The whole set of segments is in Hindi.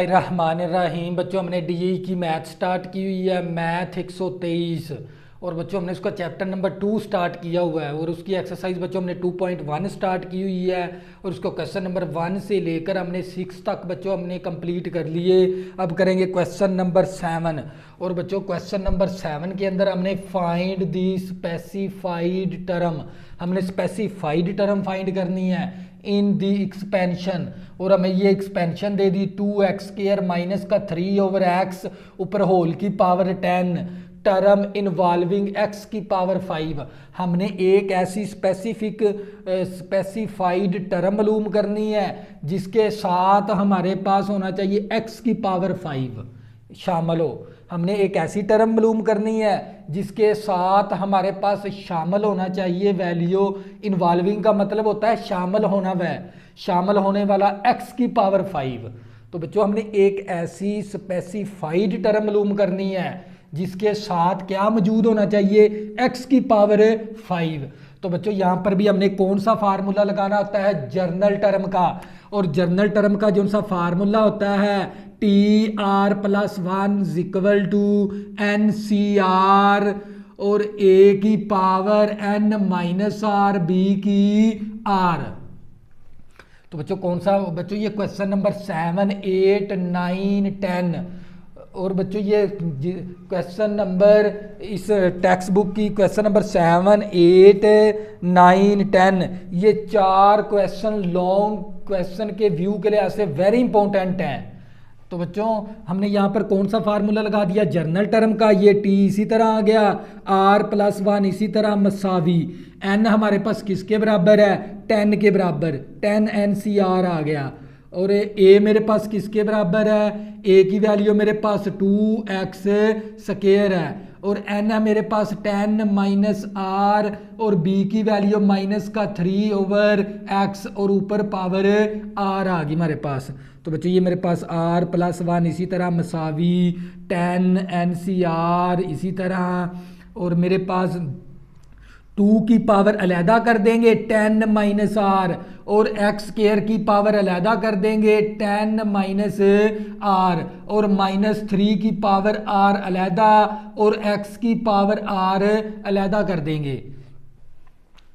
रहमानिर्रहीम। बच्चों हमने डी की मैथ स्टार्ट की हुई है, मैथ 123। और बच्चों हमने उसका चैप्टर नंबर 2 स्टार्ट किया हुआ है और उसकी एक्सरसाइज बच्चों हमने 2.1 स्टार्ट की हुई है और उसको क्वेश्चन नंबर 1 से लेकर हमने 6 तक बच्चों हमने कंप्लीट कर लिए। अब करेंगे क्वेश्चन नंबर 7। और बच्चों क्वेश्चन नंबर 7 के अंदर हमने फाइंड दी स्पेसिफाइड टर्म, हमने स्पेसिफाइड टर्म फाइंड करनी है इन दी एक्सपेंशन। और हमें ये एक्सपेंशन दे दी 2x² माइनस का 3/x ऊपर होल की पावर 10 टर्म इन्वॉल्विंग x की पावर 5। हमने एक ऐसी स्पेसिफाइड टर्म मालूम करनी है जिसके साथ हमारे पास होना चाहिए x की पावर 5 शामिल हो। हमने एक ऐसी टर्म मालूम करनी है जिसके साथ हमारे पास शामिल होना चाहिए वैल्यू। इन्वॉल्विंग का मतलब होता है शामिल होना, वह शामिल होने वाला x की पावर 5। तो बच्चों हमने एक ऐसी स्पेसिफाइड टर्म मालूम करनी है जिसके साथ क्या मौजूद होना चाहिए, x की पावर 5। तो बच्चों यहाँ पर भी हमने कौन सा फार्मूला लगाना होता है, जर्नल टर्म का। और जर्नल टर्म का जो सा फार्मूला होता है TR+1 =NCR और A की पावर N-R B की R। तो बच्चों कौन सा, बच्चों ये क्वेश्चन नंबर 7, 8, 9, 10। और बच्चों ये क्वेश्चन नंबर इस टेक्स्ट बुक की क्वेश्चन नंबर 7, 8, 9, 10 ये 4 क्वेश्चन लॉन्ग क्वेश्चन के व्यू के लिए ऐसे वेरी इंपॉर्टेंट हैं। तो बच्चों हमने यहाँ पर कौन सा फार्मूला लगा दिया, जर्नल टर्म का। ये टी इसी तरह आ गया, R+1 इसी तरह मसावी, n हमारे पास किसके बराबर है, 10 के बराबर, 10 NCR आ गया। और a मेरे पास किसके बराबर है, a की वैल्यू मेरे पास 2x² है और n है मेरे पास 10-r और b की वैल्यू -3/x और ऊपर पावर r आ गई हमारे पास। तो बच्चों ये मेरे पास R+1 इसी तरह मसावी 10 NCR इसी तरह, और मेरे पास 2 की पावर अलहदा कर देंगे 10-r और x² की पावर अलहदा कर देंगे 10-r और -3 की पावर r अलहदा और x की पावर r अलहदा कर देंगे।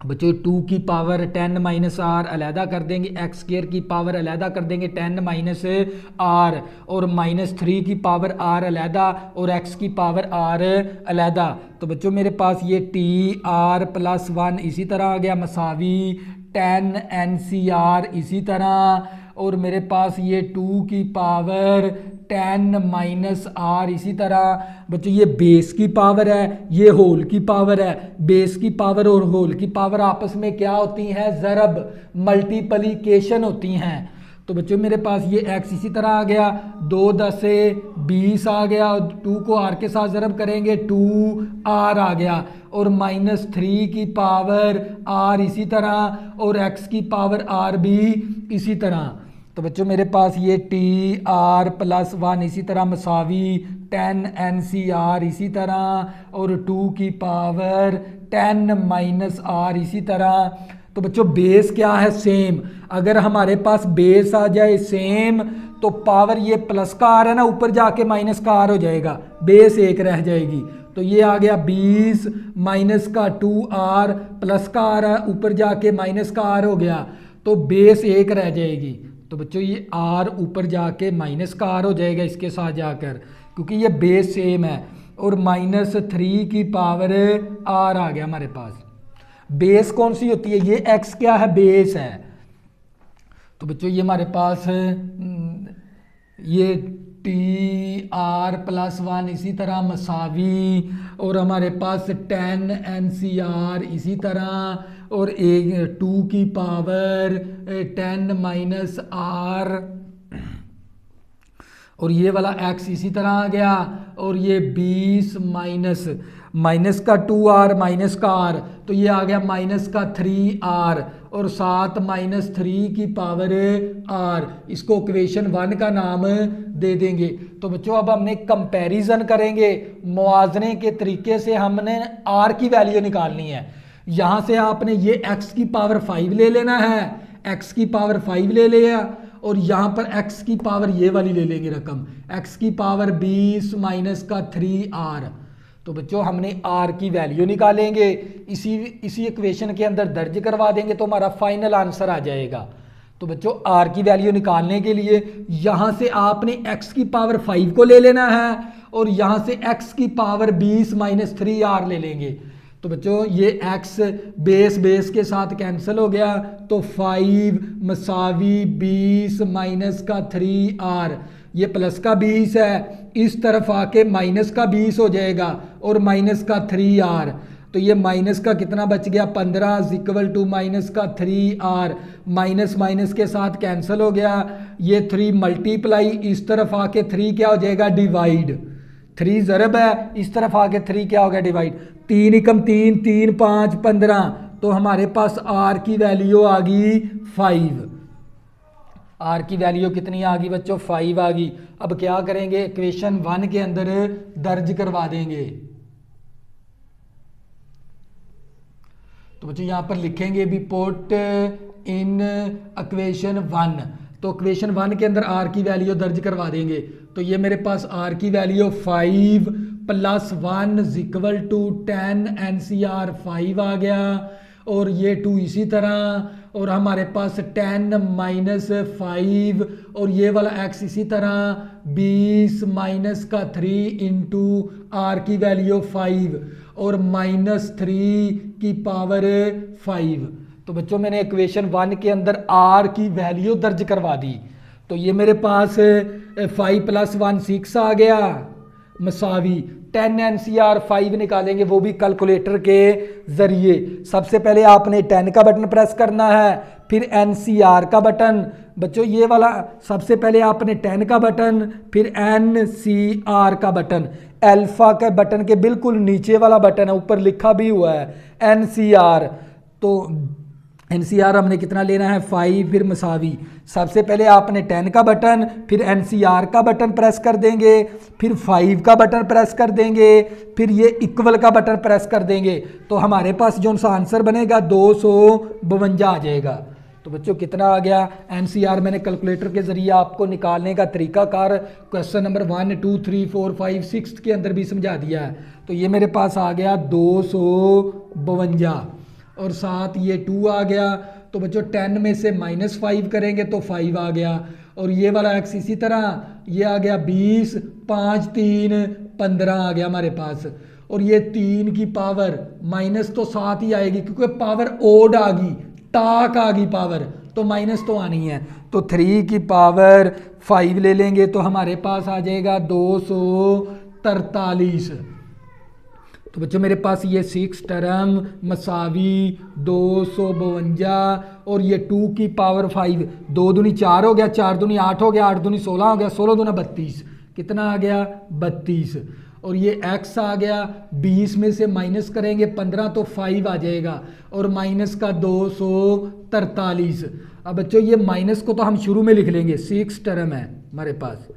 बच्चों 2 की पावर 10-r अलहदा कर देंगे, x² की पावर अलहदा कर देंगे 10-r और -3 की पावर r अलहदा और x की पावर r अलहदा। तो बच्चों मेरे पास ये TR+1 इसी तरह आ गया मसावी 10 NCR इसी तरह, और मेरे पास ये 2 की पावर 10-r इसी तरह। बच्चों ये बेस की पावर है, ये होल की पावर है। बेस की पावर और होल की पावर आपस में क्या होती हैं, ज़रब, मल्टीप्लिकेशन होती हैं। तो बच्चों मेरे पास ये x इसी तरह आ गया, 2 10 20 आ गया, 2 को r के साथ ज़रब करेंगे 2r आ गया और -3 की पावर r इसी तरह और x की पावर r भी इसी तरह। तो बच्चों मेरे पास ये TR+1 इसी तरह मसावी 10 NCR इसी तरह और 2 की पावर 10-r इसी तरह। तो बच्चों बेस क्या है, सेम। अगर हमारे पास बेस आ जाए सेम तो पावर ये प्लस का r है ना, ऊपर जाके माइनस का r हो जाएगा, बेस एक रह जाएगी। तो ये आ गया 20 -2r प्लस का r है, ऊपर जाके माइनस का r हो गया, तो बेस एक रह जाएगी। तो बच्चों ये r ऊपर जाके माइनस का r हो जाएगा इसके साथ जाकर, क्योंकि ये बेस सेम है, और -3 की पावर r आ गया हमारे पास। बेस कौन सी होती है, ये x क्या है, बेस है। तो बच्चों ये हमारे पास ये TR+1 इसी तरह मसावी और हमारे पास 10 NCR इसी तरह और 2 की पावर 10-r और ये वाला x इसी तरह आ गया, और ये 20 माइनस का 2r माइनस का r, तो ये आ गया -3r और साथ -3 की पावर r। इसको इक्वेशन 1 का नाम दे देंगे। तो बच्चों अब हमने कंपैरिजन करेंगे, मुआवजे के तरीके से हमने r की वैल्यू निकालनी है। यहाँ से आपने ये x की पावर 5 ले लेना है, x की पावर 5 ले लिया और यहाँ पर x की पावर ये वाली ले लेंगे रकम, x की पावर 20 माइनस का 3r। तो बच्चों हमने r की वैल्यू निकालेंगे, इसी इक्वेशन के अंदर दर्ज करवा देंगे तो हमारा फाइनल आंसर आ जाएगा। तो बच्चों r की वैल्यू निकालने के लिए यहाँ से आपने x की पावर 5 को ले लेना है और यहाँ से x की पावर 20 माइनस 3r ले लेंगे। तो बच्चों ये x बेस बेस के साथ कैंसिल हो गया, तो 5 मसावी 20 माइनस का 3r, ये प्लस का 20 है, इस तरफ आके माइनस का 20 हो जाएगा और माइनस का 3r। तो ये माइनस का कितना बच गया 15 इक्वल टू माइनस का 3r, माइनस माइनस के साथ कैंसिल हो गया, ये 3 मल्टीप्लाई, इस तरफ आके 3 क्या हो जाएगा डिवाइड, 3 ज़रब है, इस तरफ आके 3 क्या हो गया डिवाइड, 3 एकम 3, 3 5 15, तो हमारे पास r की वैल्यू आ गई 5। r की वैल्यू कितनी आ गई बच्चों 5 आ गई। अब क्या करेंगे इक्वेशन 1 के अंदर दर्ज करवा देंगे। तो बच्चों यहाँ पर लिखेंगे भी पुट इन इक्वेशन 1, तो इक्वेशन 1 के अंदर r की वैल्यू दर्ज करवा देंगे। तो ये मेरे पास r की value 5 plus 1 equal to 10 NCR 5 आ गया, और ये 2 इसी तरह, और हमारे पास 10 माइनस 5 और ये वाला x इसी तरह 20 माइनस का 3 इंटू r की वैल्यू 5 और माइनस 3 की पावर 5। तो बच्चों मैंने इक्वेशन 1 के अंदर r की वैल्यू दर्ज करवा दी। तो ये मेरे पास 5 प्लस 1 6 आ गया मसावी 10 NCR 5 निकालेंगे वो भी कैलकुलेटर के ज़रिए। सबसे पहले आपने 10 का बटन प्रेस करना है, फिर NCR का बटन, बच्चों ये वाला सबसे पहले आपने 10 का बटन, फिर NCR का बटन, अल्फ़ा के बटन के बिल्कुल नीचे वाला बटन है, ऊपर लिखा भी हुआ है NCR। तो NCR हमने कितना लेना है 5, फिर मसावी, सबसे पहले आपने 10 का बटन, फिर NCR का बटन प्रेस कर देंगे, फिर 5 का बटन प्रेस कर देंगे, फिर ये इक्वल का बटन प्रेस कर देंगे, तो हमारे पास जो सा आंसर बनेगा 252 आ जाएगा। तो बच्चों कितना आ गया NCR मैंने कैलकुलेटर के ज़रिए आपको निकालने का तरीकाकार क्वेश्चन नंबर 1 2 3 4 5 6 के अंदर भी समझा दिया है। तो ये मेरे पास आ गया 252 और साथ ये 2 आ गया। तो बच्चों 10 में से -5 करेंगे तो 5 आ गया, और ये वाला x इसी तरह ये आ गया 20 5 3 15 आ गया हमारे पास, और ये 3 की पावर माइनस तो साथ ही आएगी क्योंकि पावर ओड आ गई, टाक आ गई पावर, तो माइनस तो आनी है, तो 3 की पावर 5 ले लेंगे तो हमारे पास आ जाएगा 243। तो बच्चों मेरे पास ये 6 टर्म मसावी 252 और ये 2 की पावर 5, 2 दूनी 4 हो गया, 4 दूनी 8 हो गया, 8 दूनी 16 हो गया, 16 दूना 32, कितना आ गया 32, और ये x आ गया 20 में से माइनस करेंगे 15 तो 5 आ जाएगा, और माइनस का 243। अब बच्चों ये माइनस को तो हम शुरू में लिख लेंगे, 6 टर्म है हमारे पास,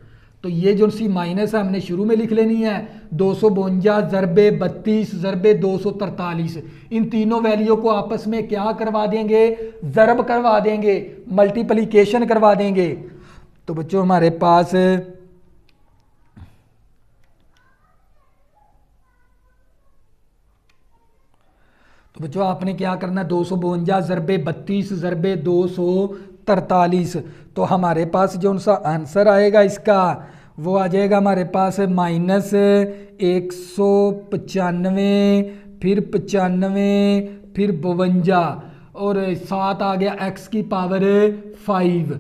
तो ये जो सी माइनस है हमने शुरू में लिख लेनी है, 252 ज़रबे 32 ज़रबे 243, इन तीनों वैल्यू को आपस में क्या करवा देंगे ज़रब करवा देंगे, मल्टीप्लिकेशन करवा देंगे। तो बच्चों हमारे पास तो बच्चों आपने क्या करना 252 ज़रबे 32 ज़रबे 243, तो हमारे पास जो सा आंसर आएगा इसका वो आ जाएगा हमारे पास -195, फिर 95, फिर 52, और साथ आ गया x की पावर 5।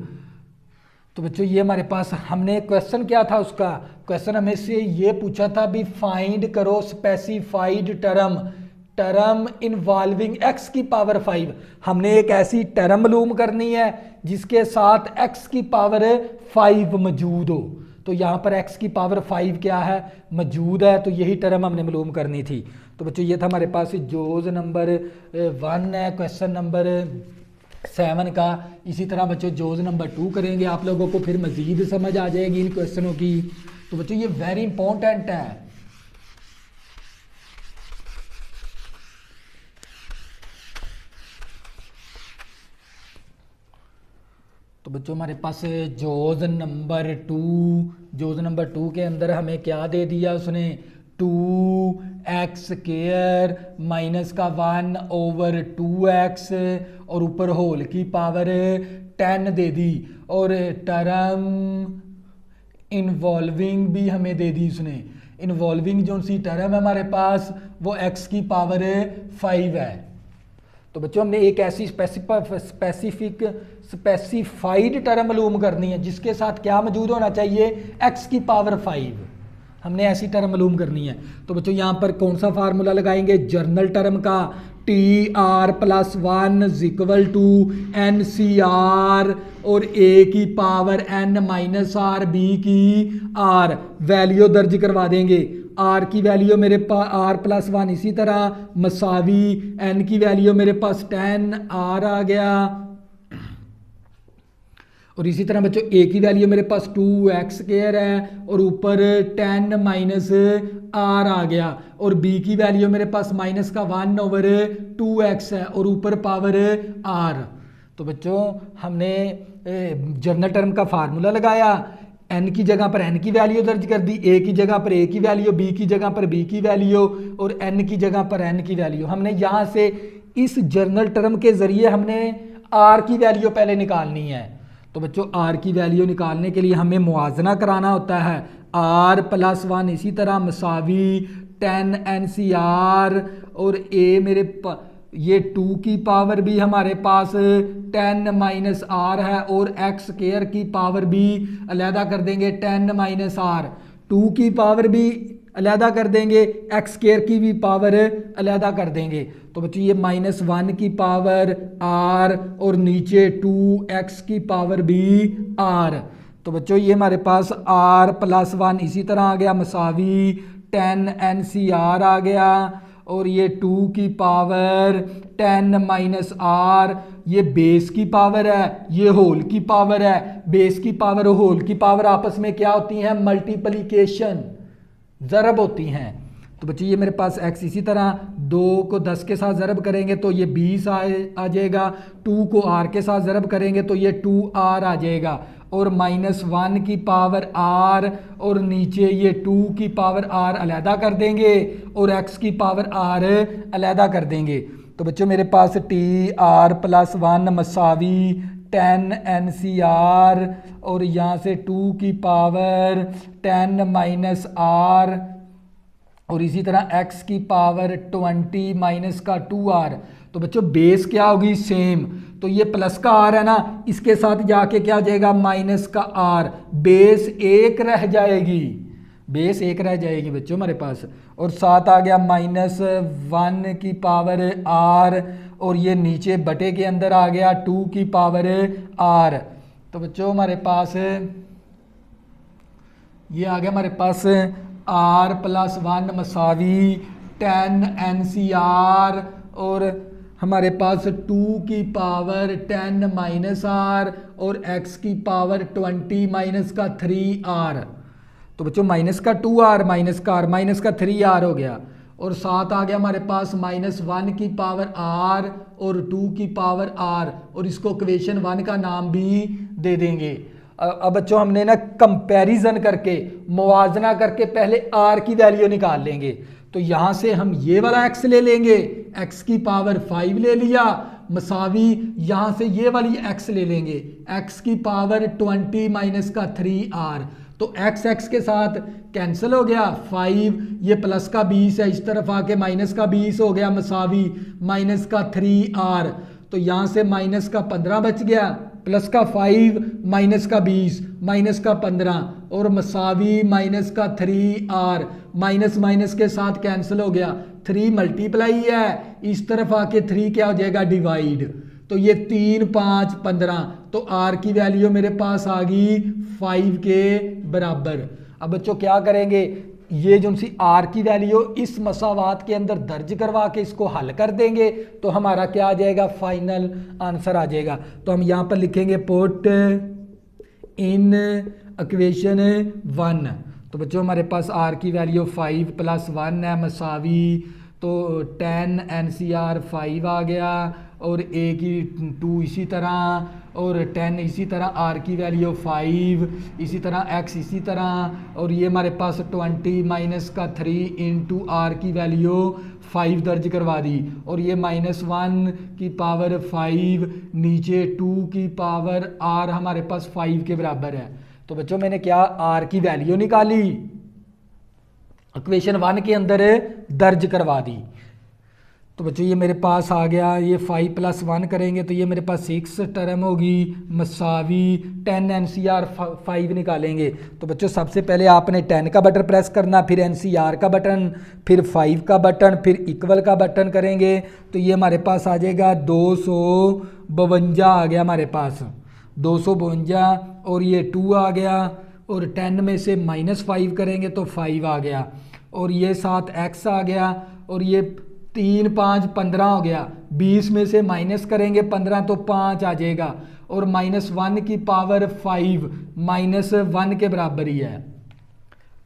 तो बच्चों ये हमारे पास हमने क्वेश्चन क्या था, उसका क्वेश्चन हमें से ये पूछा था भी फाइंड करो स्पेसिफाइड टर्म इन्वॉल्विंग x की पावर 5। हमने एक ऐसी टर्म मालूम करनी है जिसके साथ x की पावर 5 मौजूद हो, तो यहाँ पर x की पावर 5 क्या है मौजूद है, तो यही टर्म हमने मालूम करनी थी। तो बच्चों ये था हमारे पास जोज नंबर 1 है क्वेश्चन नंबर 7 का। इसी तरह बच्चों जोज नंबर 2 करेंगे, आप लोगों को फिर मजीद समझ आ जाएगी इन क्वेश्चनों की। तो बच्चों ये वेरी इंपॉर्टेंट है। तो तो बच्चों हमारे पास जोज नंबर टू के अंदर हमें क्या दे दिया उसने, 2x² माइनस का 1/2x और ऊपर होल की पावर 10 दे दी, और टर्म इन्वॉल्विंग भी हमें दे दी उसने। इन्वॉल्विंग जो सी टर्म है हमारे पास वो x की पावर 5 है। तो बच्चों हमने एक ऐसी स्पेसिफाइड टर्म मालूम करनी है जिसके साथ क्या मौजूद होना चाहिए, x की पावर 5। हमने ऐसी टर्म मालूम करनी है। तो बच्चों यहाँ पर कौन सा फार्मूला लगाएंगे, जर्नल टर्म का, TR+1 = NCR और A की पावर N-R B की R वैल्यू दर्ज करवा देंगे। R की वैल्यू मेरे पास R+1 इसी तरह मसावी N की वैल्यू मेरे पास 10R आ गया, और इसी तरह बच्चों A की वैल्यू मेरे पास 2x² है और ऊपर 10 -R आ गया, और B की वैल्यू मेरे पास माइनस का 1/2x है और ऊपर पावर R। तो बच्चों हमने जर्नल टर्म का फार्मूला लगाया, n की जगह पर n की वैल्यू दर्ज कर दी, a की जगह पर a की वैल्यू, b की जगह पर b की वैल्यू और n की जगह पर n की वैल्यू। हमने यहाँ से इस जर्नल टर्म के जरिए हमने r की वैल्यू पहले निकालनी है। तो बच्चों r की वैल्यू निकालने के लिए हमें मुआजना कराना होता है, R+1 इसी तरह मसावी 10 NCR और a मेरे ये 2 की पावर भी हमारे पास 10 -R है और x² की पावर भी अलहदा कर देंगे 10 -R, 2 की पावर भी अलहदा कर देंगे, x² की भी पावर अलहदा कर देंगे। तो बच्चों ये -1 की पावर R और नीचे 2x की पावर भी R। तो बच्चों ये हमारे पास R+1 इसी तरह आ गया मसावी 10 NCR आ गया, और ये 2 की पावर 10 -R, ये बेस की पावर है, ये होल की पावर है। बेस की पावर और होल की पावर आपस में क्या होती हैं, मल्टीप्लिकेशन, ज़रब होती हैं। तो बच्चे ये मेरे पास x इसी तरह 2 को 10 के साथ ज़रब करेंगे तो ये 20 आ जाएगा, 2 को r के साथ ज़रब करेंगे तो ये 2r आ जाएगा, और -1 की पावर r और नीचे ये 2 की पावर r अलहदा कर देंगे और x की पावर r अलहदा कर देंगे। तो बच्चों मेरे पास TR+1 मसावी 10 NCR और यहाँ से 2 की पावर 10 -R और इसी तरह x की पावर 20 माइनस का 2r। तो बच्चों बेस क्या होगी, सेम, तो ये प्लस का r है ना, इसके साथ जाके क्या हो जाएगा माइनस का r, बेस 1 रह जाएगी, बेस 1 रह जाएगी बच्चों हमारे पास, और साथ आ गया -1 की पावर r और ये नीचे बटे के अंदर आ गया 2 की पावर r। तो बच्चों हमारे पास ये आ गया हमारे पास R+1 मसावी 10 NCR और हमारे पास 2 की पावर 10 -R और x की पावर 20 माइनस का 3r। तो बच्चों माइनस का 2r माइनस का r माइनस का 3r हो गया, और साथ आ गया हमारे पास -1 की पावर r और 2 की पावर r, और इसको इक्वेशन 1 का नाम भी दे देंगे। अब बच्चों हमने ना कंपैरिजन करके मुवाजना करके पहले r की वैल्यू निकाल लेंगे। तो यहाँ से हम ये वाला x ले लेंगे, x की पावर 5 ले लिया, मसावी यहाँ से ये वाली x ले लेंगे, x की पावर 20 माइनस का 3r। तो x के साथ कैंसिल हो गया, 5 ये प्लस का 20 है, इस तरफ आके माइनस का 20 हो गया, मसावी माइनस का 3r। तो यहाँ से माइनस का 15 बच गया, प्लस का 5 माइनस का 20 माइनस का 15 और मसावी माइनस का 3r, माइनस माइनस के साथ कैंसिल हो गया, 3 मल्टीप्लाई है, इस तरफ आके 3 क्या हो जाएगा डिवाइड, तो ये 3 5 15, तो r की वैल्यू मेरे पास आ गई 5 के बराबर। अब बच्चों क्या करेंगे, ये जो सी r की वैल्यू इस मसावात के अंदर दर्ज करवा के इसको हल कर देंगे तो हमारा क्या आ जाएगा, फाइनल आंसर आ जाएगा। तो हम यहाँ पर लिखेंगे पुट इन इक्वेशन 1। तो बच्चों हमारे पास r की वैल्यू 5 + 1 है मसावी, तो 10 NCR 5 आ गया, और ए की 2 इसी तरह, और 10 इसी तरह, आर की वैल्यू 5 इसी तरह, एक्स इसी तरह, और ये हमारे पास 20 माइनस का 3 इंटू आर की वैल्यू 5 दर्ज करवा दी, और ये -1 की पावर 5 नीचे 2 की पावर आर हमारे पास 5 के बराबर है। तो बच्चों मैंने क्या आर की वैल्यू निकाली, इक्वेशन 1 के अंदर दर्ज करवा दी। तो बच्चों ये मेरे पास आ गया, ये 5 + 1 करेंगे तो ये मेरे पास 6 टर्म होगी मसावी 10 NCR 5 निकालेंगे। तो बच्चों सबसे पहले आपने 10 का बटन प्रेस करना, फिर NCR का बटन, फिर 5 का बटन, फिर इक्वल का बटन करेंगे तो ये हमारे पास आ जाएगा 252 आ गया हमारे पास 252, और ये 2 आ गया, और 10 में से -5 करेंगे तो 5 आ गया, और ये 7x आ गया, और ये 3 5 15 हो गया, 20 में से माइनस करेंगे 15 तो 5 आ जाएगा, और -1 की पावर 5 -1 के बराबर ही है,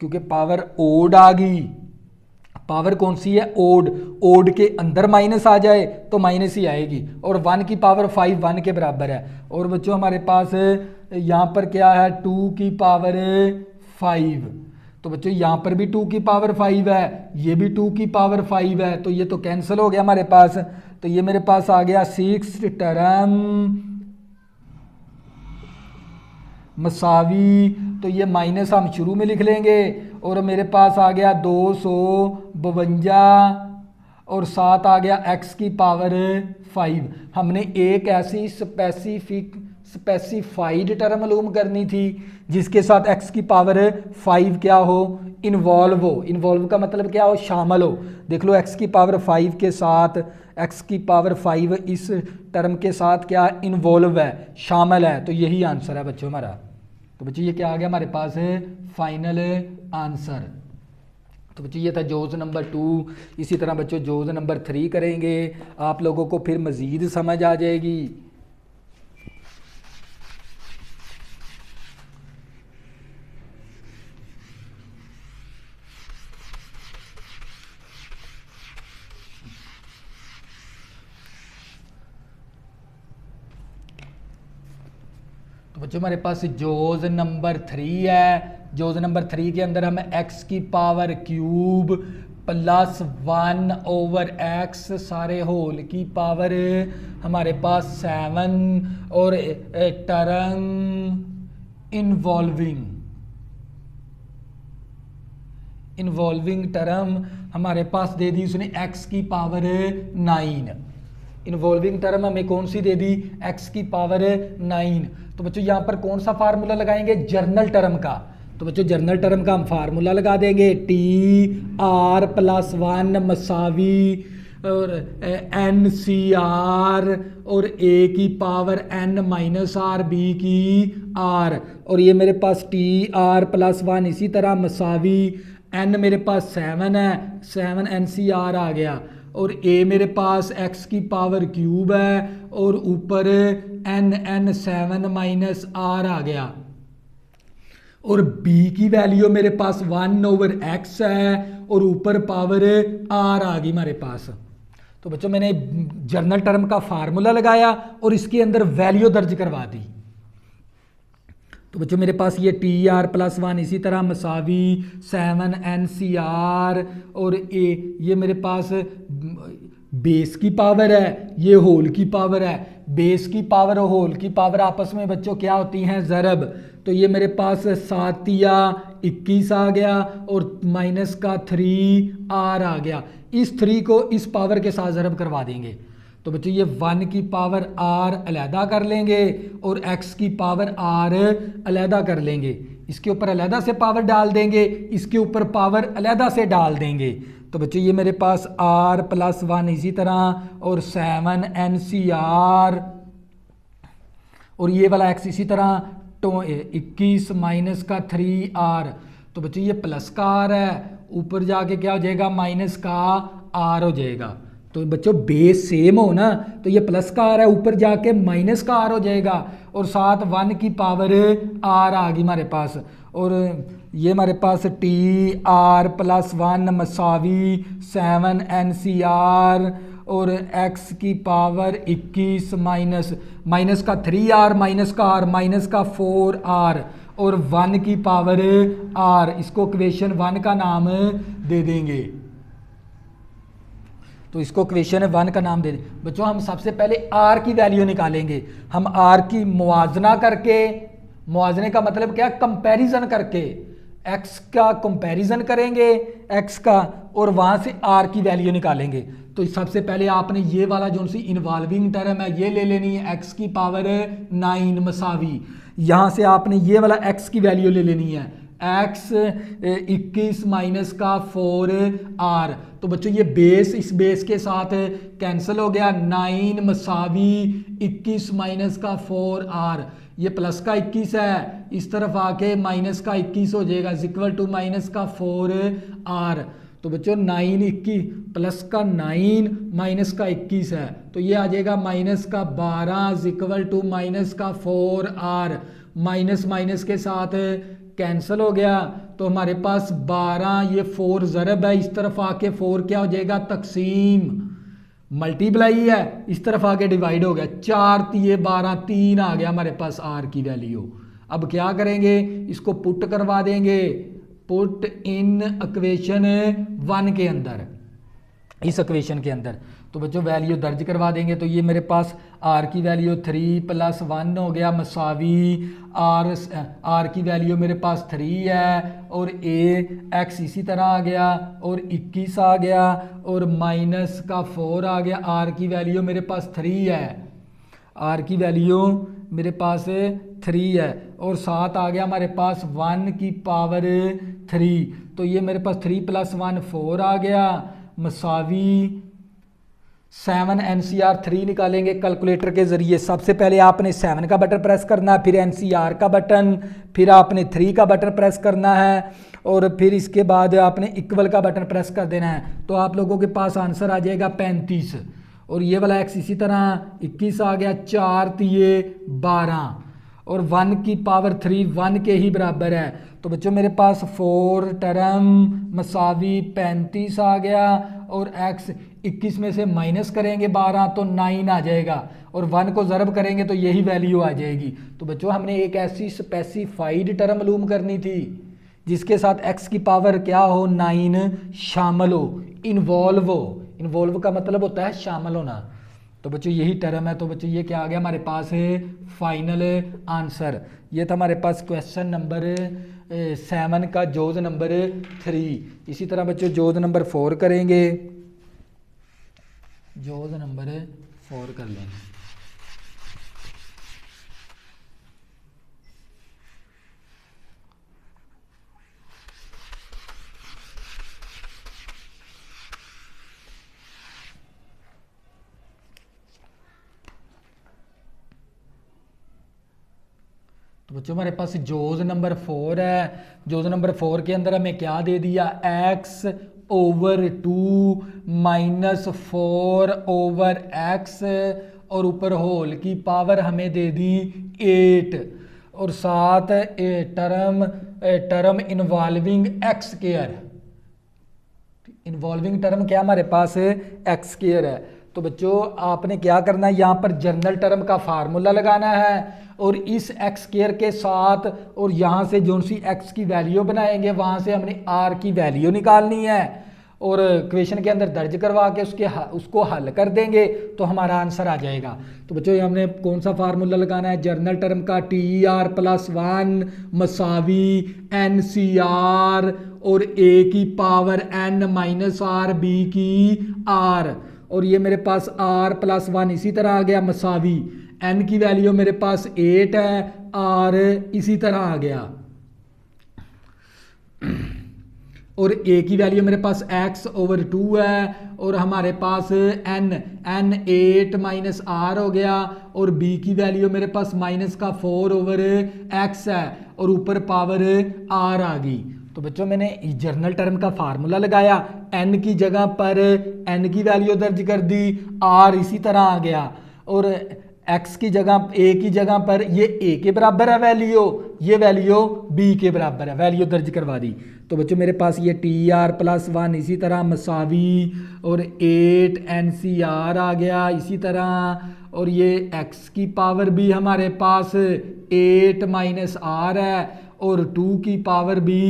क्योंकि पावर ओड आ गई। पावर कौन सी है, ओड, ओड के अंदर माइनस आ जाए तो माइनस ही आएगी, और 1 की पावर 5 1 के बराबर है। और बच्चों हमारे पास यहाँ पर क्या है 2 की पावर 5, तो बच्चों यहाँ पर भी 2 की पावर 5 है, ये भी 2 की पावर 5 है, तो ये तो कैंसिल हो गया हमारे पास। तो ये मेरे पास आ गया 6 टर्म मसावी, तो ये माइनस हम शुरू में लिख लेंगे, और मेरे पास आ गया 252, और 7 आ गया x की पावर 5। हमने एक ऐसी स्पेसिफाइड टर्म मालूम करनी थी जिसके साथ x की पावर 5 क्या हो, इन्वॉल्व हो। इन्वॉल्व का मतलब क्या हो, शामिल हो। देख लो x की पावर 5 के साथ, x की पावर 5 इस टर्म के साथ क्या इन्वॉल्व है, शामिल है, तो यही आंसर है बच्चों हमारा। तो बच्चों ये क्या आ गया हमारे पास है फाइनल आंसर। तो बच्चों ये था जोज नंबर 2। इसी तरह बच्चों जोज नंबर 3 करेंगे, आप लोगों को फिर मज़ीद समझ आ जाएगी। तो बच्चों हमारे पास जोज नंबर 3 है। जोज नंबर 3 के अंदर हमें x की पावर क्यूब +1/x सारे होल की पावर हमारे पास 7 और टर्म इन्वॉल्विंग टर्म हमारे पास दे दी उसने x की पावर 9। इन्वॉल्विंग टर्म हमें कौन सी दे दी, x की पावर 9। तो बच्चों यहाँ पर कौन सा फार्मूला लगाएंगे, जर्नल टर्म का। तो बच्चों जर्नल टर्म का हम फार्मूला लगा देंगे, TR+1 मसावी और NCR और A की पावर N-R B की R, और ये मेरे पास TR+1 इसी तरह मसावी N मेरे पास 7 है, 7 NCR आ गया, और A मेरे पास x की पावर क्यूब है, और ऊपर N7 - R आ गया, और B की वैल्यू मेरे पास 1/x है, और ऊपर पावर R आ गई हमारे पास। तो बच्चों मैंने जर्नल टर्म का फार्मूला लगाया और इसके अंदर वैल्यू दर्ज करवा दी। तो बच्चों मेरे पास ये TR+1 इसी तरह मसावी 7 NCR और A, ये मेरे पास बेस की पावर है, ये होल की पावर है। बेस की पावर और होल की पावर आपस में बच्चों क्या होती हैं, ज़रब। तो ये मेरे पास 7 या 21 आ गया, और -3R आ गया। इस 3 को इस पावर के साथ ज़रब करवा देंगे। तो बच्चों ये 1 की पावर R अलहदा कर लेंगे, और x की पावर R अलहदा कर लेंगे। इसके ऊपर अलहदा से पावर डाल देंगे, इसके ऊपर पावर अलहदा से डाल देंगे। तो बच्चों ये मेरे पास R+1 इसी तरह, और 7 NCR, और ये वाला x इसी तरह 21 - 3R। तो बच्चों ये प्लस का R है, ऊपर जाके क्या हो जाएगा, माइनस का R हो जाएगा। तो बच्चों बेस सेम हो ना, तो ये प्लस का R है, ऊपर जाके माइनस का R हो जाएगा, और साथ 1 की पावर R आ गई हमारे पास। और ये हमारे पास TR+1 मसावी 7 NCR और x की पावर 21 माइनस का 3r माइनस का r माइनस का 4r और 1 की पावर r, इसको क्वेश्चन 1 का नाम दे देंगे। तो इसको क्वेश्चन 1 का नाम दे दें। बच्चों हम सबसे पहले r की वैल्यू निकालेंगे। हम r की मुआवजना करके, मुआवजने का मतलब क्या, कंपैरिजन करके, x का कंपैरिजन करेंगे x का और वहां से r की वैल्यू निकालेंगे। तो सबसे पहले आपने ये वाला जो सी इन्वॉल्विंग टर्म है ये ले लेनी है, x की पावर 9 मसावी, यहाँ से आपने ये वाला x की वैल्यू ले लेनी है, x 21 माइनस का 4r। तो बच्चों ये बेस इस बेस के साथ कैंसिल हो गया, 9 मसावी 21 माइनस का 4r, ये प्लस का 21 है, इस तरफ आके माइनस का 21 हो जाएगा, इक्वल टू माइनस का 4r। तो बच्चों 9 21 प्लस का 9 माइनस का 21 है, तो ये आ जाएगा माइनस का 12 इक्वल टू माइनस का 4r, माइनस माइनस के साथ कैंसिल हो गया। तो हमारे पास 12, ये 4 ज़रब है, इस तरफ आके 4 क्या हो जाएगा, तकसीम, मल्टीप्लाई है, इस तरफ आके डिवाइड हो गया, 4 ये 12, 3 आ गया हमारे पास r की वैल्यू। अब क्या करेंगे, इसको पुट करवा देंगे, पुट इन इक्वेशन 1 के अंदर, इस इक्वेशन के अंदर। तो बच्चों वैल्यू दर्ज करवा देंगे। तो ये मेरे पास r की वैल्यू 3 + 1 हो गया मसावी r की वैल्यू मेरे पास 3 है और x इसी तरह आ गया और 21 आ गया और माइनस का 4 आ गया, r की वैल्यू मेरे पास 3 है, r की वैल्यू मेरे पास 3 है और साथ आ गया हमारे पास 1 की पावर 3। तो ये मेरे पास 3 + 1 4 आ गया मसावी 7। NCR 3 निकालेंगे कैलकुलेटर के ज़रिए। सबसे पहले आपने 7 का बटन प्रेस करना है, फिर NCR का बटन, फिर आपने 3 का बटन प्रेस करना है और फिर इसके बाद आपने इक्वल का बटन प्रेस कर देना है। तो आप लोगों के पास आंसर आ जाएगा 35 और ये वाला x इसी तरह 21 आ गया, 4 × 12 और 1 की पावर 3 1 के ही बराबर है। तो बच्चों मेरे पास 4 टर्म मसावी 35 आ गया और x 21 में से माइनस करेंगे 12 तो 9 आ जाएगा और 1 को ज़रब करेंगे तो यही वैल्यू आ जाएगी। तो बच्चों हमने एक ऐसी स्पेसिफाइड टर्म मालूम करनी थी जिसके साथ x की पावर क्या हो, 9 शामिल हो, इन्वॉल्व हो। इन्वॉल्व का मतलब होता है शामिल होना। तो बच्चों यही टर्म है। तो बच्चों ये क्या आ गया हमारे पास है फाइनल आंसर। ये था हमारे पास क्वेश्चन नंबर 7 का जोज नंबर 3। इसी तरह बच्चों जोज नंबर 4 करेंगे, जोज नंबर 4 कर लेंगे। तो बच्चों हमारे पास जोज नंबर 4 है। जोज नंबर 4 के अंदर हमें क्या दे दिया, x/2 - 4/x और ऊपर होल की पावर हमें दे दी 8 और साथ term involving x square. Involving term क्या हमारे पास x स्क्वायर है। तो बच्चों आपने क्या करना है, यहाँ पर जनरल टर्म का फार्मूला लगाना है और इस x स्क्वायर के साथ और यहाँ से जो सी x की वैल्यू बनाएंगे वहाँ से हमने r की वैल्यू निकालनी है और क्वेश्चन के अंदर दर्ज करवा के उसको हल कर देंगे तो हमारा आंसर आ जाएगा। तो बच्चों ये हमने कौन सा फार्मूला लगाना है, जनरल टर्म का TR + 1 मसावी NCR और a की पावर n - r b की r और ये मेरे पास r + 1 इसी तरह आ गया मसावी n की वैल्यू मेरे पास 8 है, r इसी तरह आ गया और a की वैल्यू मेरे पास x/2 है और हमारे पास n 8 - r हो गया और b की वैल्यू मेरे पास -4/x है और ऊपर पावर r आ गई। तो बच्चों मैंने जर्नल टर्म का फार्मूला लगाया, n की जगह पर n की वैल्यू दर्ज कर दी, r इसी तरह आ गया और x की जगह a की जगह पर ये a के बराबर है वैल्यू, ये वैल्यू b के बराबर है, वैल्यू दर्ज करवा दी। तो बच्चों मेरे पास ये TR+1 इसी तरह मसावी और 8 NCR आ गया इसी तरह, और ये x की पावर भी हमारे पास 8 -r है और 2 की पावर भी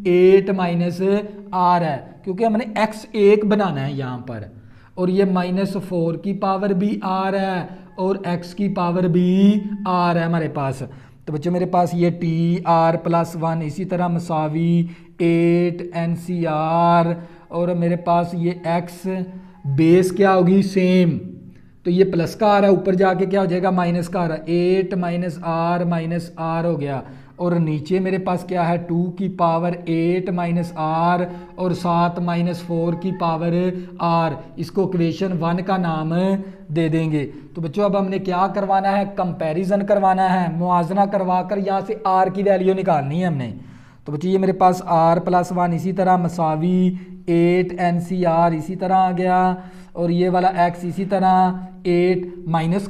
8 -r है, क्योंकि हमने x 1 बनाना है यहाँ पर, और ये -4 की पावर भी r है और x की पावर भी r है हमारे पास। तो बच्चों मेरे पास ये TR+1 इसी तरह मसावी 8 NCR, और मेरे पास ये x बेस क्या होगी सेम, तो ये प्लस का आ रहा है, ऊपर जाके क्या हो जाएगा माइनस का आ रहा है, 8 -r हो गया, और नीचे मेरे पास क्या है 2 की पावर 8 -r और 7 -4 की पावर r, इसको इक्वेशन 1 का नाम दे देंगे। तो बच्चों अब हमने क्या करवाना है, कंपैरिजन करवाना है, मुआवजा करवाकर यहाँ से r की वैल्यू निकालनी है हमने। तो बच्चों ये मेरे पास R+1 इसी तरह मसावी 8 NCR इसी तरह आ गया, और ये वाला x इसी तरह 8 माइनस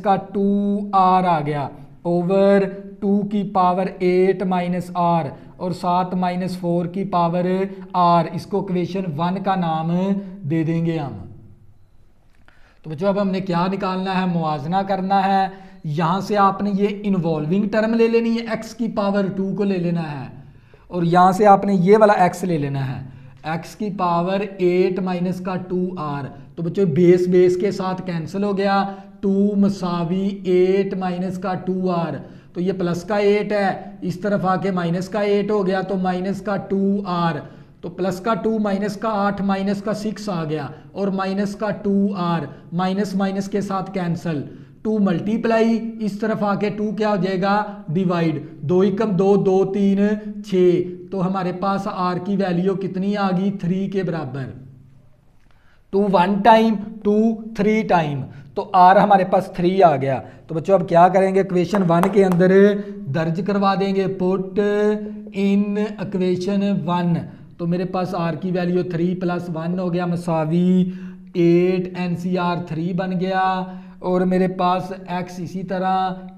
का 2r आ गया ओवर 2 की पावर 8 -r और 7 -4 की पावर r, इसको इक्वेशन 1 का नाम दे देंगे हम। तो बच्चों अब हमने क्या निकालना है, मुआवजा करना है। यहाँ से आपने ये इन्वॉल्विंग टर्म ले लेनी है, x की पावर 2 को ले लेना है, और यहाँ से आपने ये वाला x ले लेना है, x की पावर 8 माइनस का 2r। तो बच्चों बेस बेस के साथ कैंसिल हो गया, 2 मसावी 8 माइनस का 2r, तो ये प्लस का 8 है, इस तरफ आके माइनस का 8 हो गया, तो माइनस का 2r, तो प्लस का 2 माइनस का 8 माइनस का 6 आ गया, और माइनस का 2r, माइनस माइनस के साथ कैंसिल, 2 मल्टीप्लाई, इस तरफ आके 2 क्या हो जाएगा डिवाइड, 2 एकम 2 2 3 6, तो हमारे पास r की वैल्यू कितनी आ गई 3 के बराबर, 2 1 टाइम 2 3 टाइम, तो r हमारे पास 3 आ गया। तो बच्चों अब क्या करेंगे, इक्वेशन 1 के अंदर दर्ज करवा देंगे, पुट इन इक्वेशन 1, तो मेरे पास r की वैल्यू 3 + 1 हो गया मसावी 8 NCR 3 बन गया, और मेरे पास x इसी तरह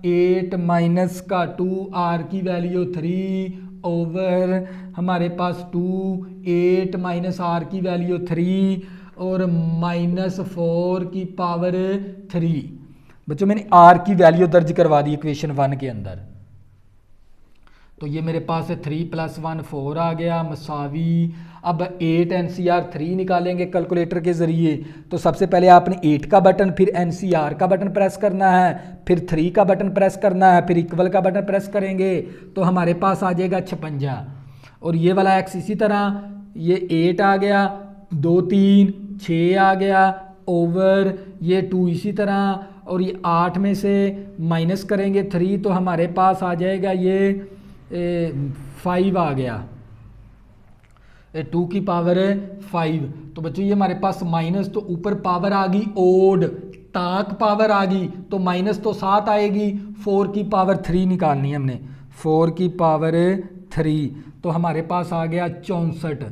8 माइनस का 2r की वैल्यू 3 ओवर हमारे पास 2 8 -r की वैल्यू 3 और -4 की पावर 3। बच्चों मैंने r की वैल्यू दर्ज करवा दी इक्वेशन 1 के अंदर, तो ये मेरे पास 3 + 1 4 आ गया मसावी, अब 8 NCR 3 निकालेंगे कैलकुलेटर के ज़रिए। तो सबसे पहले आपने 8 का बटन, फिर NCR का बटन प्रेस करना है, फिर 3 का बटन प्रेस करना है, फिर इक्वल का बटन प्रेस करेंगे तो हमारे पास आ जाएगा 56, और ये वाला x इसी तरह, ये 8 आ गया, 2 3 6 आ गया ओवर ये 2 इसी तरह, और ये 8 में से माइनस करेंगे 3 तो हमारे पास आ जाएगा ये 5 आ गया, 2 की पावर 5। तो बच्चों ये हमारे पास माइनस, तो ऊपर पावर आ गई ओड, ताक पावर आ गई, तो माइनस तो 7 आएगी, 4 की पावर 3 निकालनी है हमने, 4 की पावर 3, तो हमारे पास आ गया 64।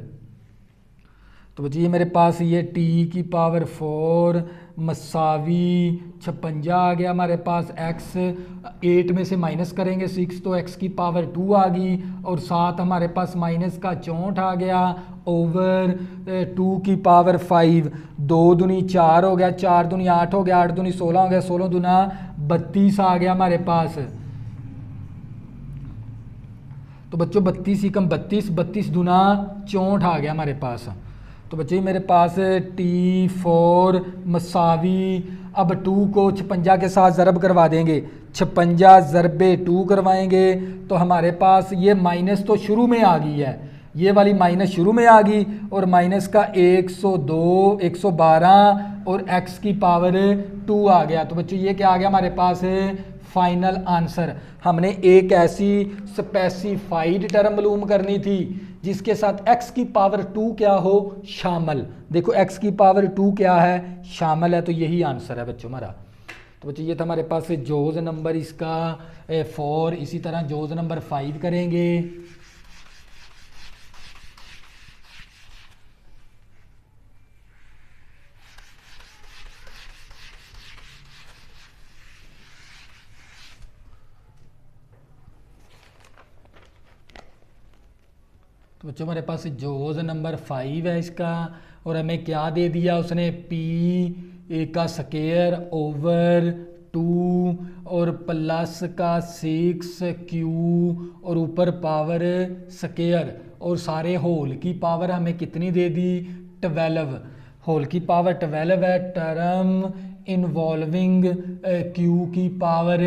तो बच्चों ये मेरे पास ये t की पावर 4 मसावी 56 आ गया हमारे पास, x 8 में से माइनस करेंगे 6 तो x की पावर 2 आ गई, और 7 हमारे पास माइनस का 64 आ गया ओवर 2 की पावर 5, 2 दूनी 4 हो गया, 4 दूनी 8 हो गया, 8 दूनी 16 हो गया, 16 दूना 32 आ गया हमारे पास। तो बच्चों 32 एकम 32, 32 दूना 64 आ गया हमारे पास। तो बच्चे मेरे पास T4 मसावी, अब 2 को 56 के साथ ज़रब करवा देंगे, 56 ज़रबे 2 करवाएंगे तो हमारे पास ये माइनस तो शुरू में आ गई है, ये वाली माइनस शुरू में आ गई, और माइनस का 102 112 और x की पावर 2 आ गया। तो बच्चों ये क्या आ गया हमारे पास फाइनल आंसर। हमने एक ऐसी स्पेसिफाइड टर्म मालूम करनी थी जिसके साथ x की पावर 2 क्या हो शामिल, देखो x की पावर 2 क्या है शामिल है, तो यही आंसर है बच्चों हमारा। तो बच्चों ये था हमारे पास जोज नंबर इसका 4, इसी तरह जोज नंबर 5 करेंगे। तो बच्चों हमारे पास जोज नंबर 5 है इसका, और हमें क्या दे दिया उसने, पी का स्केयर ओवर 2 और प्लस का 6 और ऊपर पावर स्केयर, और सारे होल की पावर हमें कितनी दे दी, 12। होल की पावर 12 है। टर्म इन्वॉल्विंग क्यू की पावर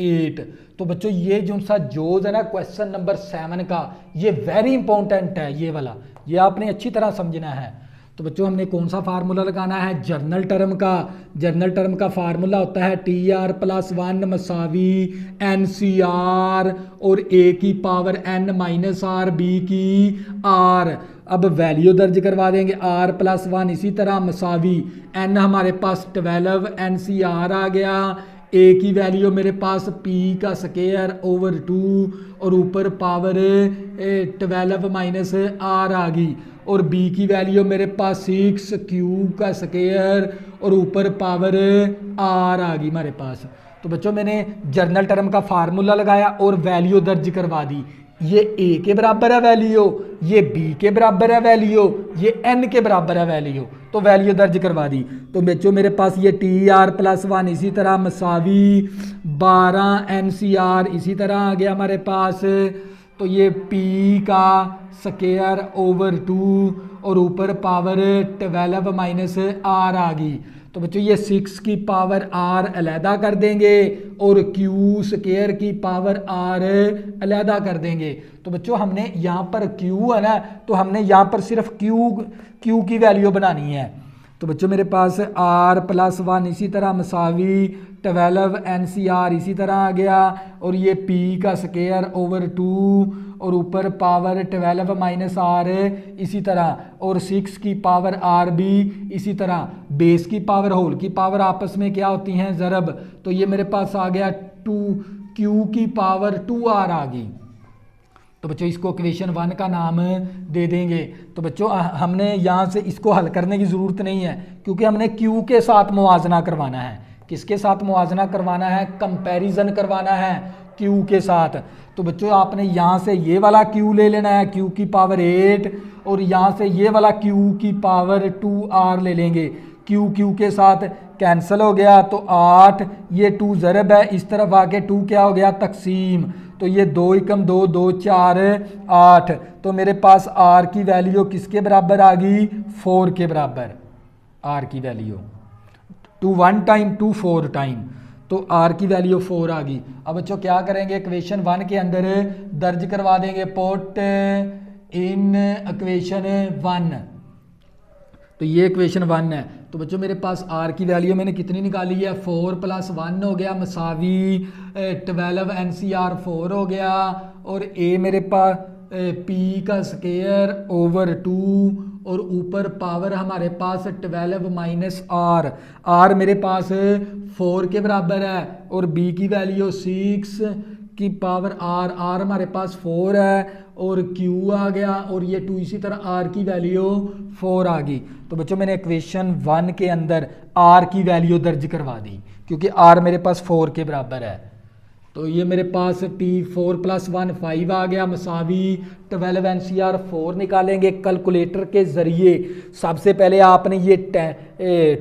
8। तो बच्चों ये जो सा जोज है ना क्वेश्चन नंबर 7 का, ये वेरी इंपॉर्टेंट है, ये वाला ये आपने अच्छी तरह समझना है। तो बच्चों हमने कौन सा फार्मूला लगाना है, जर्नल टर्म का। जर्नल टर्म का फार्मूला होता है TR+1 मसावी NCR और A की पावर N-R B की R। अब वैल्यू दर्ज करवा देंगे, R+1 इसी तरह मसावी N हमारे पास 12 NCR आ गया, A की वैल्यू मेरे पास P का स्केयर ओवर 2 और ऊपर पावर 12 माइनस R आ गई, और B की वैल्यू मेरे पास 6Q का स्केयर और ऊपर पावर R आ गई हमारे पास। तो बच्चों मैंने जर्नल टर्म का फार्मूला लगाया और वैल्यू दर्ज करवा दी। ये A के बराबर है वैल्यू, ये B के बराबर है वैल्यू, ये N के बराबर है वैल्यू, तो वैल्यू दर्ज करवा दी। तो बच्चों मेरे पास ये TR+1 इसी तरह मसावी 12 NCR इसी तरह आ गया हमारे पास। तो ये P का स्केयर ओवर 2 और ऊपर पावर 12 माइनस R आ गई। तो बच्चों ये 6 की पावर R अलहदा कर देंगे और Q स्केयर की पावर R अलहदा कर देंगे। तो बच्चों हमने यहाँ पर Q है ना, तो हमने यहाँ पर सिर्फ Q की वैल्यू बनानी है। तो बच्चों मेरे पास R+1 इसी तरह मसावी 12 NCR इसी तरह आ गया, और ये P का स्केयर ओवर 2 और ऊपर पावर 12 माइनस R इसी तरह, और 6 की पावर R भी इसी तरह। बेस की पावर होल की पावर आपस में क्या होती हैं, ज़रब। तो ये मेरे पास आ गया 2Q की पावर 2R आ गई। तो बच्चों इसको इक्वेशन 1 का नाम दे देंगे। तो बच्चों हमने यहाँ से इसको हल करने की ज़रूरत नहीं है, क्योंकि हमने Q के साथ मुआजना करवाना है। किसके साथ मुआजना करवाना है, कंपैरिजन करवाना है Q के साथ। तो बच्चों आपने यहाँ से ये वाला Q ले लेना है, Q की पावर 8, और यहाँ से ये वाला Q की पावर 2R ले लेंगे। Q के साथ कैंसिल हो गया, तो 8, ये 2 ज़रब है, इस तरफ आके 2 क्या हो गया, तकसीम। तो ये 2 × 2 2 4 8। तो मेरे पास R की वैल्यू किसके बराबर आ गई, 4 के बराबर। R की वैल्यू 2 1 टाइम 2 4 टाइम, तो R की वैल्यू 4 आ गई। अब बच्चों क्या करेंगे, इक्वेशन 1 के अंदर दर्ज करवा देंगे, पुट इन इक्वेशन 1। तो ये इक्वेशन 1 है। तो बच्चों मेरे पास R की वैल्यू मैंने कितनी निकाली है, 4 + 1 हो गया मसावी 12 NCR 4 हो गया, और A मेरे पास P का स्केयर ओवर 2 और ऊपर पावर हमारे पास 12 माइनस R मेरे पास 4 के बराबर है, और B की वैल्यू 6 की पावर R हमारे पास 4 है, और Q आ गया, और ये 2 इसी तरह R की वैल्यू 4 आ गई। तो बच्चों मैंने इक्वेशन 1 के अंदर R की वैल्यू दर्ज करवा दी, क्योंकि R मेरे पास 4 के बराबर है। तो ये मेरे पास T4 + 1 5 आ गया मसावी 12 NCR 4 निकालेंगे कैलकुलेटर के ज़रिए। सबसे पहले आपने ये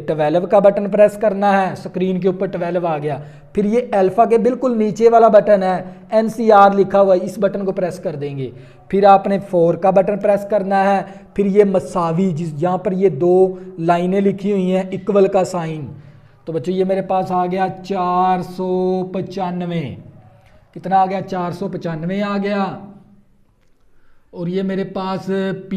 12 का बटन प्रेस करना है, स्क्रीन के ऊपर 12 आ गया। फिर ये अल्फ़ा के बिल्कुल नीचे वाला बटन है, NCR लिखा हुआ है, इस बटन को प्रेस कर देंगे। फिर आपने 4 का बटन प्रेस करना है, फिर ये मसावी जिस जहाँ पर ये 2 लाइनें लिखी हुई हैं इक्वल का साइन। तो बच्चों ये मेरे पास आ गया 495, कितना आ गया, 495 आ गया, और ये मेरे पास P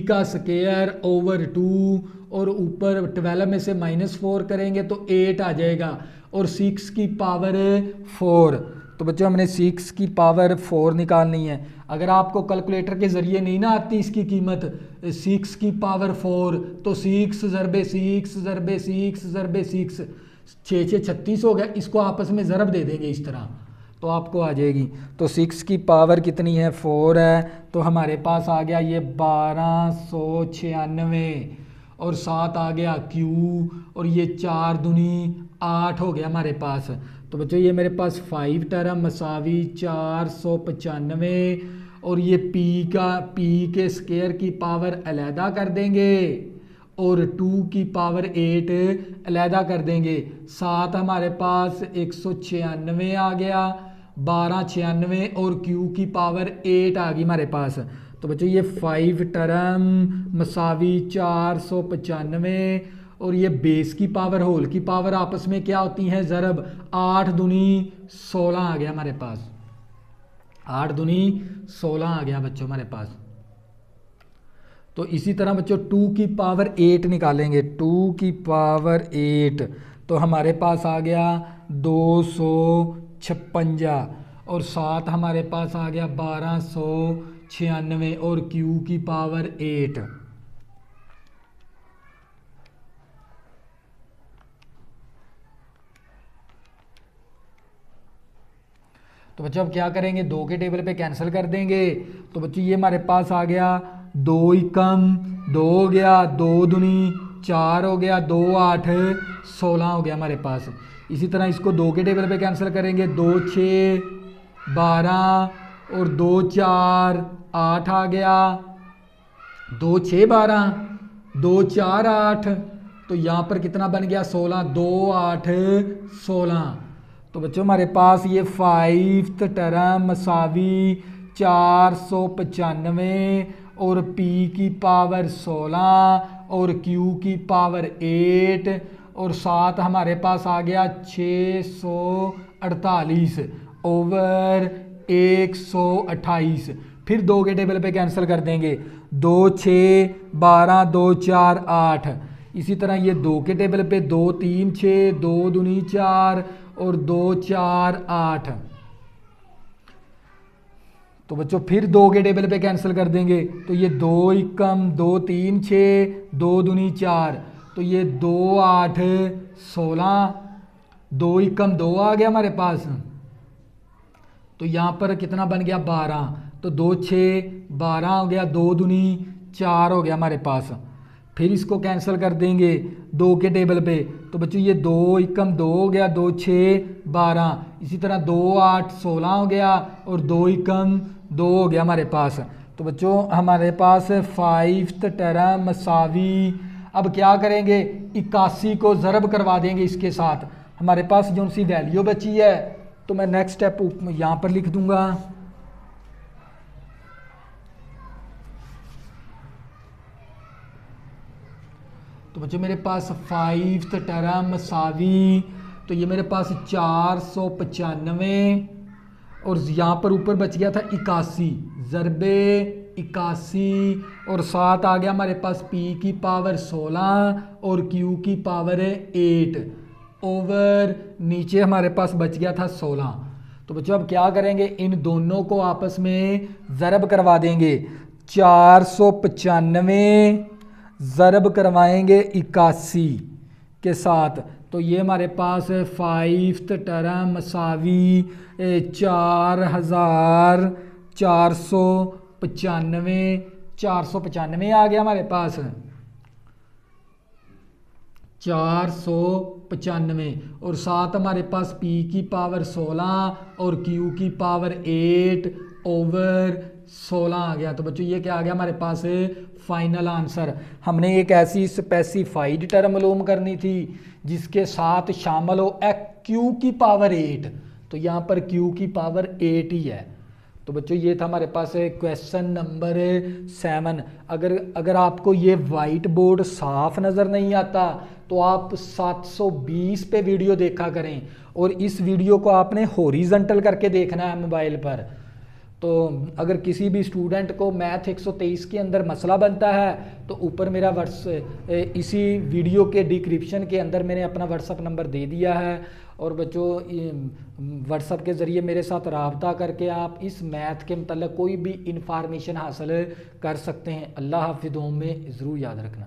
का स्केयर ओवर 2 और ऊपर 12 में से -4 करेंगे तो 8 आ जाएगा, और 6 की पावर 4। तो बच्चों हमने 6 की पावर 4 निकालनी है। अगर आपको कैलकुलेटर के ज़रिए नहीं ना आती इसकी कीमत 6 की पावर 4, तो 6 ज़रबे 6 ज़रबे 6 ज़रबे 6 6 36 हो गया। इसको आपस में ज़रब दे देंगे इस तरह, तो आपको आ जाएगी। तो 6 की पावर कितनी है, 4 है, तो हमारे पास आ गया ये 1296, और 7 आ गया Q, और ये 4 दूनी 8 हो गया हमारे पास। तो बच्चों ये मेरे पास 5 टर्म मसावी 495, और ये p के स्क्वायर की पावर अलहदा कर देंगे और 2 की पावर 8 अलहदा कर देंगे। 7 हमारे पास 196 आ गया, 12 96 और q की पावर 8 आ गई हमारे पास। तो बच्चों ये 5 टर्म मसावी 495 और ये बेस की पावर होल की पावर आपस में क्या होती हैं ज़रब, 8 दूनी 16 आ गया हमारे पास, 8 दूनी 16 आ गया बच्चों हमारे पास। तो इसी तरह बच्चों 2 की पावर 8 निकालेंगे, 2 की पावर 8 तो हमारे पास आ गया 256 और 7 हमारे पास आ गया 1296 और q की पावर 8। तो बच्चों अब क्या करेंगे, 2 के टेबल पे कैंसिल कर देंगे। तो बच्चों ये हमारे पास आ गया 2 एकम 2 हो गया, 2 दूनी 4 हो गया, 2 8 16 हो गया हमारे पास। इसी तरह इसको 2 के टेबल पे कैंसिल करेंगे, 2 6 12 और 2 4 8 आ गया, 2 6 12 2 4 8 तो यहाँ पर कितना बन गया 16, 2 8 16। तो बच्चों हमारे पास ये 5th टर्म मसावी 495 और p की पावर 16 और q की पावर 8 और 7 हमारे पास आ गया 648 ओवर 128। फिर 2 के टेबल पे कैंसिल कर देंगे, 2 6 12 2 4 8। इसी तरह ये 2 के टेबल पे 2 3 6 2 दूनी 4 और 2 4 8। तो बच्चों फिर 2 के टेबल पे कैंसिल कर देंगे, तो ये 2 एकम 2 3 6 2 दूनी 4 तो ये 2 8 16, 2 एकम 2 आ गया हमारे पास। तो यहाँ पर कितना बन गया 12, तो 2 6 12 हो गया, 2 दूनी 4 हो गया हमारे पास। फिर इसको कैंसिल कर देंगे 2 के टेबल पे, तो बच्चों ये 2 एकम 2 हो गया, 2 6 12, इसी तरह 2 8 16 हो गया और 2 एकम 2 हो गया हमारे पास। तो बच्चों हमारे पास 5th टर्म मसावी, अब क्या करेंगे 81 को ज़रब करवा देंगे इसके साथ, हमारे पास जो सी वैल्यू बची है। तो मैं नेक्स्ट स्टेप यहाँ पर लिख दूंगा, तो बच्चों मेरे पास 5th टर्म मसावी, तो ये मेरे पास 495 और यहाँ पर ऊपर बच गया था 81 ज़रबे 81 और 7 आ गया हमारे पास p की पावर 16 और q की पावर 8 ओवर नीचे हमारे पास बच गया था 16। तो बच्चों अब क्या करेंगे, इन दोनों को आपस में ज़रब करवा देंगे, 495 ज़रब करवाएंगे 81 के साथ। तो ये हमारे पास 5th टर्म मसावी 4,495 आ गया हमारे पास, 495 और 7 हमारे पास p की पावर 16 और q की पावर 8 ओवर 16 आ गया। तो बच्चों ये क्या आ गया हमारे पास फाइनल आंसर। हमने एक ऐसी स्पेसिफाइड टर्म मालूम करनी थी जिसके साथ शामिल हो q की पावर 8, तो यहाँ पर q की पावर 8 ही है। तो बच्चों ये था हमारे पास क्वेश्चन नंबर 7। अगर आपको ये वाइट बोर्ड साफ नज़र नहीं आता तो आप 720 पे वीडियो देखा करें और इस वीडियो को आपने हॉरिजॉन्टल करके देखना है मोबाइल पर। तो अगर किसी भी स्टूडेंट को मैथ 123 के अंदर मसला बनता है तो ऊपर मेरा इसी वीडियो के डिस्क्रिप्शन के अंदर मैंने अपना व्हाट्सअप नंबर दे दिया है और बच्चों व्हाट्सअप के ज़रिए मेरे साथ राब्ता करके आप इस मैथ के मतलब कोई भी इंफॉर्मेशन हासिल कर सकते हैं। अल्लाह हाफिज़, में ज़रूर याद रखना।